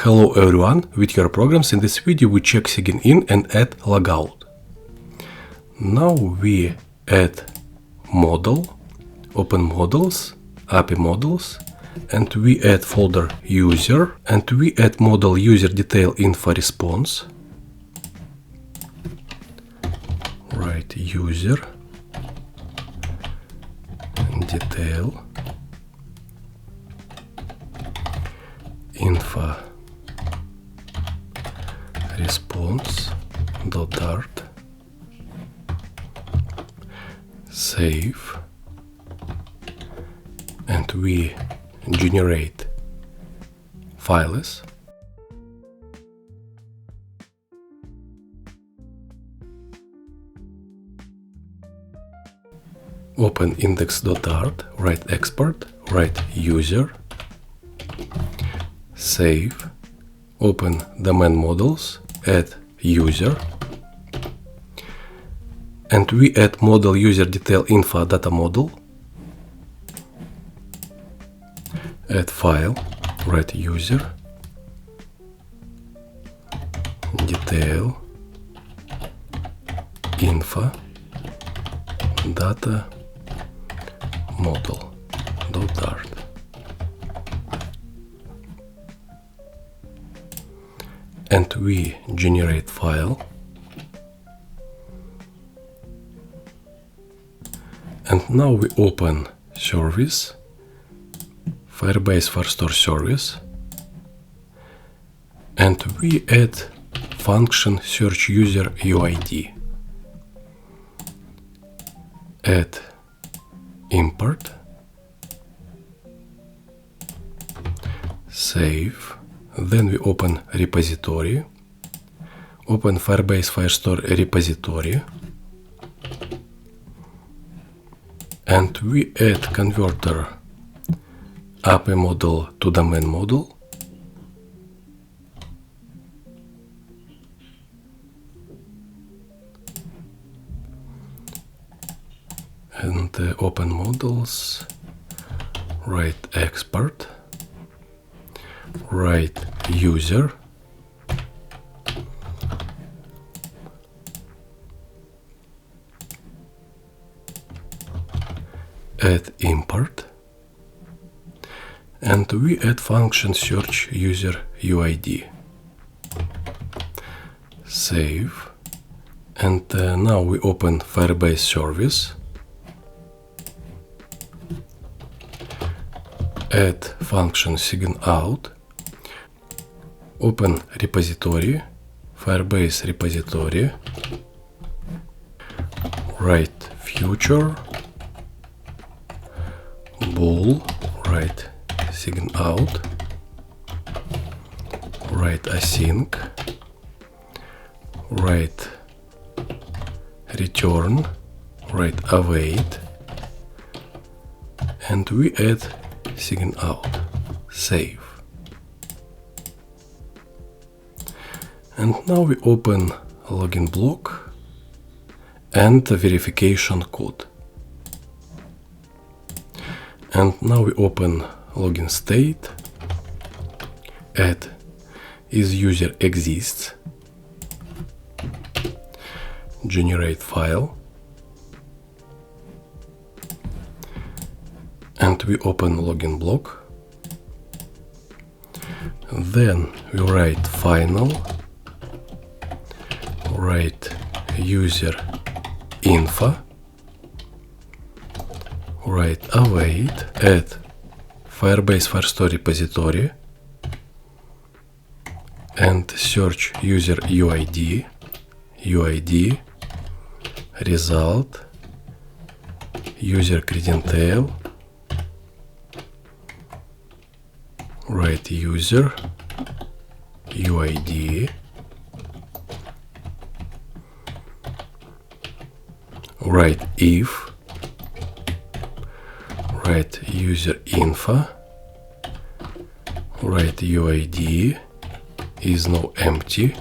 Hello everyone, with your programs. In this video we check sign in and add logout. Now we add model, open models, API models, and we add folder user, and we add model user detail info response. Write user detail info response .dart, save, and we generate files. Open index.dart, write export, write user, save, open domain models, add user, and we add model user detail info data model, add file, write user, detail info data model .dart. And we generate file, and now we open service, Firebase Firestore service, and we add function search user UID, add import, save. Then we open repository, open Firebase Firestore repository, and we add converter API model to domain model, and open models, write export, write user, add import, and we add function search user UID, save, and now we open Firebase service, add function sign out, open repository, Firebase repository, write future, bool, write sign out, write async, write return, write await, and we add sign out, save. And now we open login block and the verification code. And now we open login state, add is user exists, generate file, and we open login block. Then we write final, write user info, write await, add Firebase Firestore repository, and search user UID, result, user credential, write user UID, write if, write user info, write UID is now empty,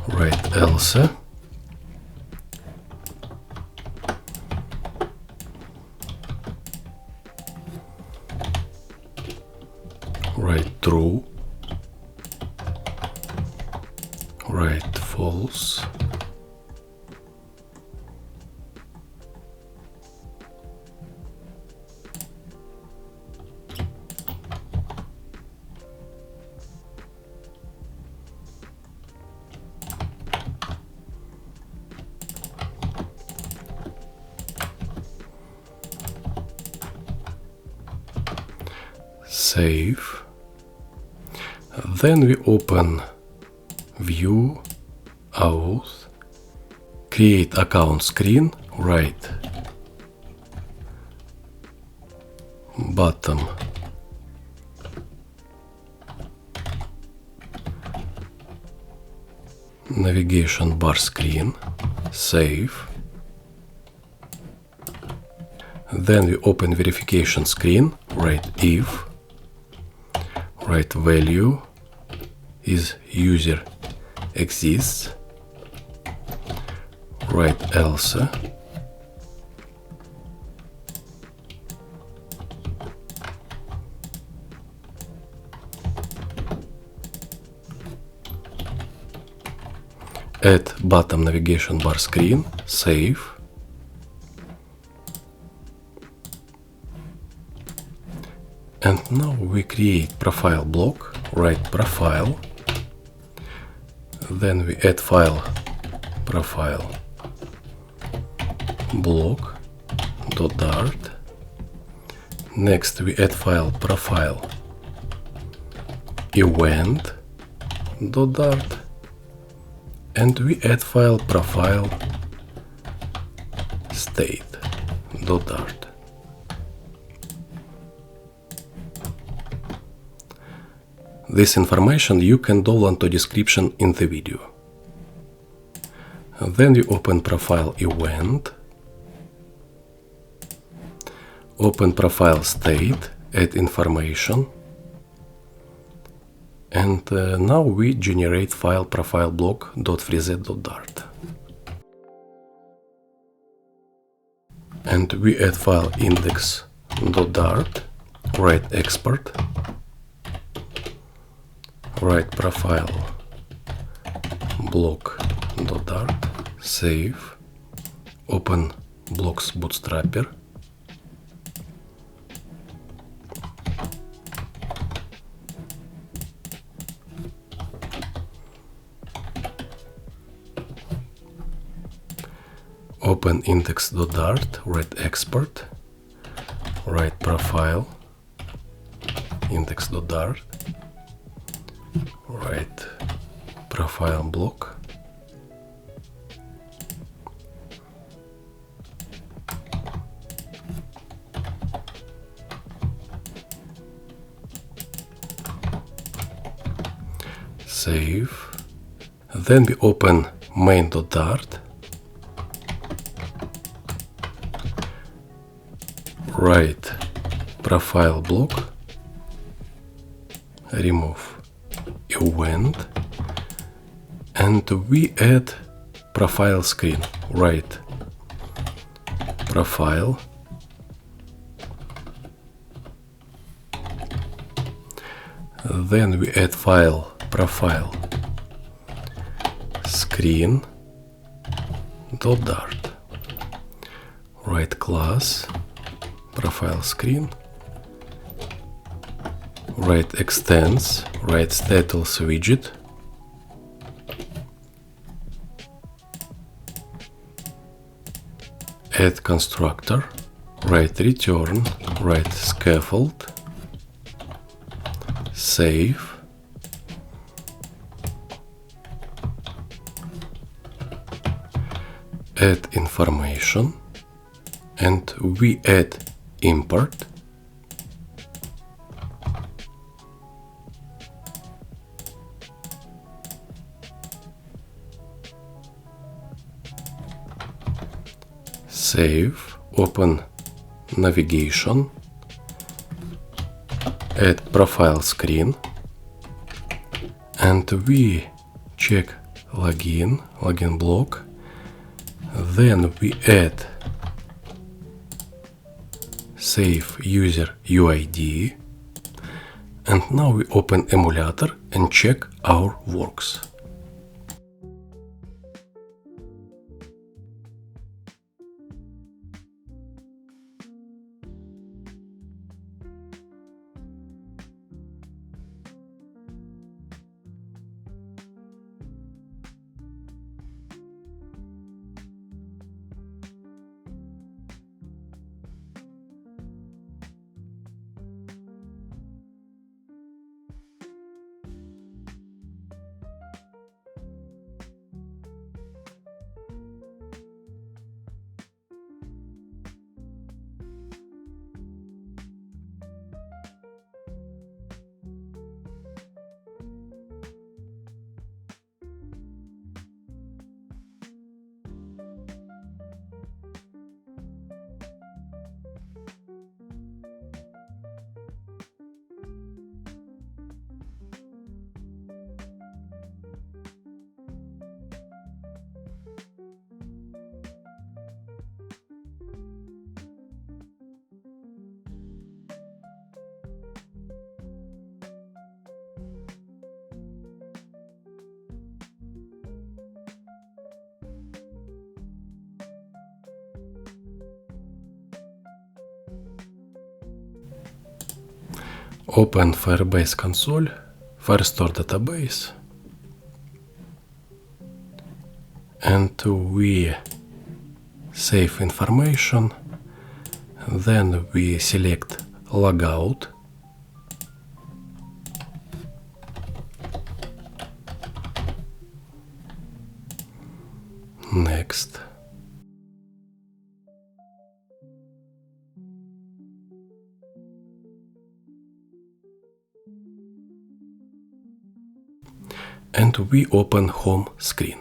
write else, true, write false, save. Then we open view, auth, create account screen, write bottom navigation bar screen, save. Then we open verification screen, write if, write value is user exists, write else, add bottom navigation bar screen, save. And now we create profile block, write profile, then we add file profile block.dart. Next we add file profile event.dart, and we add file profile state.dart. This information you can download to description in the video. Then we open profile event, open profile state, add information, and now we generate file profile block.freeZ.dart. And we add file index.dart, write export, write profile block.dart, save, open blocks bootstrapper, open index.dart, write export, write profile index.dart, write profile block, save. Then we open main.dart, write profile block, remove event, and we add profile screen, write profile, then we add file profile screen.dart, write class profile screen, write extends, write status widget, add constructor, write return, write scaffold, save, add information, and we add import, save, open navigation, add profile screen, and we check login block, then we add save user UID, And now we open emulator and check our works. Open Firebase console, Firestore database, and we save information. Then we select Logout. Next. And we open home screen.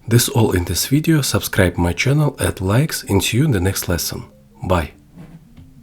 This all in this video. Subscribe my channel, add likes, and see you in the next lesson. Bye.